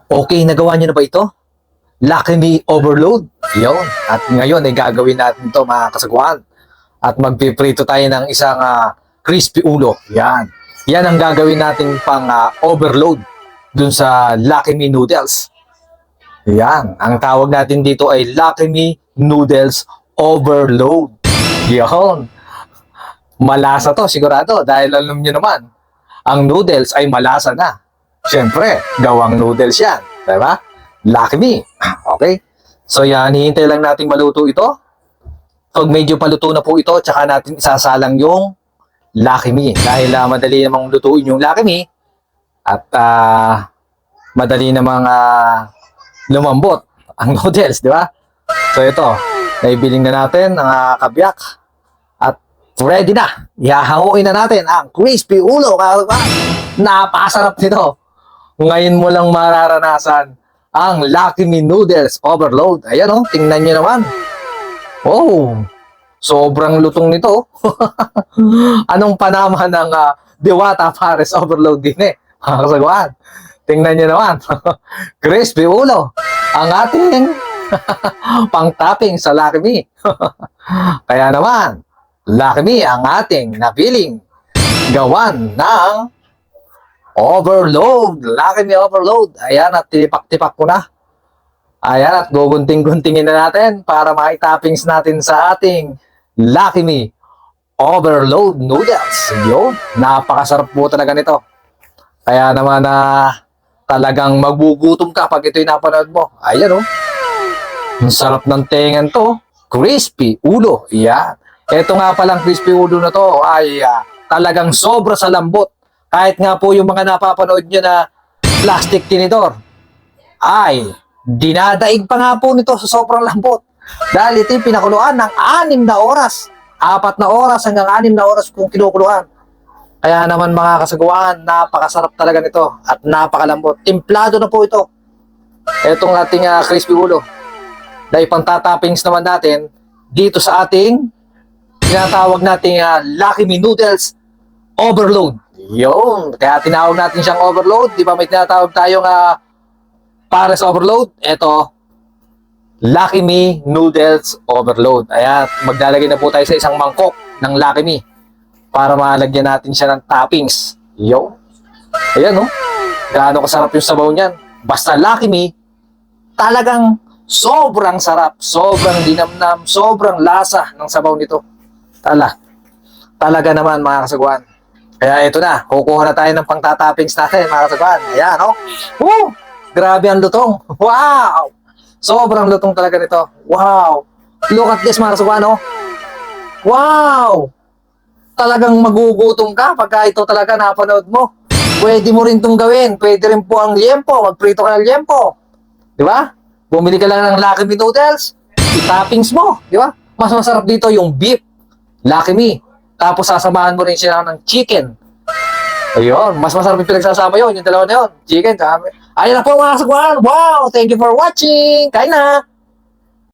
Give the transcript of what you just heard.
Okay, nagawa niyo na ba ito? Lucky Me Overload. Yun. At ngayon ay gagawin natin ito mga kasagwan. At magpiprito tayo ng isang crispy ulo. Yan. Yan ang gagawin natin pang overload dun sa Lucky Me Noodles. Yan. Ang tawag natin dito ay Lucky Me Noodles Overload. Yun. Malasa to sigurado dahil alam nyo naman, ang noodles ay malasa na. Siyempre, gawang noodles yan. Diba? Lucky Me. Okay? So yan, hihintay lang natin maluto ito. Pag medyo paluto na po ito, tsaka natin isasalang yung Lucky Me. Dahil madali namang lutuin yung Lucky Me. At madali namang lumambot ang noodles, di ba? So ito, naibiling na natin ang kabyak. At ready na. Ihahanguin na natin ang crispy ulo. Napakasarap nito. Ngayon mo lang mararanasan ang Lucky Me Noodles Overload. Ayan oh, tingnan nyo naman. Oh, sobrang lutong nito. Anong panama ng Diwata Pares Overload din eh. Mga kasagwan. Tingnan nyo naman. Crispy ulo. Ang ating pang-topping sa Lucky Me. Kaya naman, Lucky Me ang ating napiling gawan ng overload. Lucky Me Overload. Ayan, at tipak-tipak ko na. Ayan, at gugunting-guntingin na natin para maitoppings natin sa ating Lucky Me Overload Noodles. Yun, napakasarap po talaga nito. Kaya naman talagang magugutom ka pag ito'y napanood mo. Ayan oh. Ang sarap ng tengan to. Crispy ulo. Yan. Ito nga palang crispy ulo na to ay talagang sobra sa lambot. Kahit nga po yung mga napapanood nyo na plastic tinidor, ay dinadaig pa nga po nito sa sobrang lambot. Dahil ito yung pinakuluan ng 6 na oras. 4 na oras hanggang 6 na oras kung kinukuluan. Kaya naman mga kasagawaan, napakasarap talaga nito at napakalambot. Timplado na po ito. Itong ating crispy ulo. Dahil pang-toppings naman natin dito sa ating tinatawag nating Lucky Me Noodles Overload. Yun. Kaya tinawag natin siyang overload. Di ba may tinatawag tayong Pares Overload? Ito, Lucky Me Noodles Overload. Ayan, maglalagay na po tayo sa isang mangkok ng Lucky Me para malagyan natin siya ng toppings. Yo. Ayan, no? Gaano kasarap yung sabaw niyan. Basta Lucky Me, talagang sobrang sarap, sobrang dinamnam, sobrang lasa ng sabaw nito. Talaga naman mga kasagwan. Kaya ito na, kukuha na tayo ng pang-toppings natin mga kasagwan. Ayan, no? Woo! Grabe ang lutong. Wow! Sobrang lutong talaga nito. Wow! Look at this mga kasagwan, no? Wow! Talagang magugutom ka pagka ito talaga napanood mo. Pwede mo rin itong gawin. Pwede rin po ang liempo. Magprito ka ng liempo. Di ba? Bumili ka lang ng Lucky Me Noodles. I-toppings mo. Di ba? Mas masarap dito yung beef. Lucky Me. Tapos sasamahan mo rin siya ng chicken. Ayun. Mas masarap yung pinagsasama yun. Yung dalawa na yun. Chicken. Ayun na po mga kasagwan. Wow! Thank you for watching. Kain na!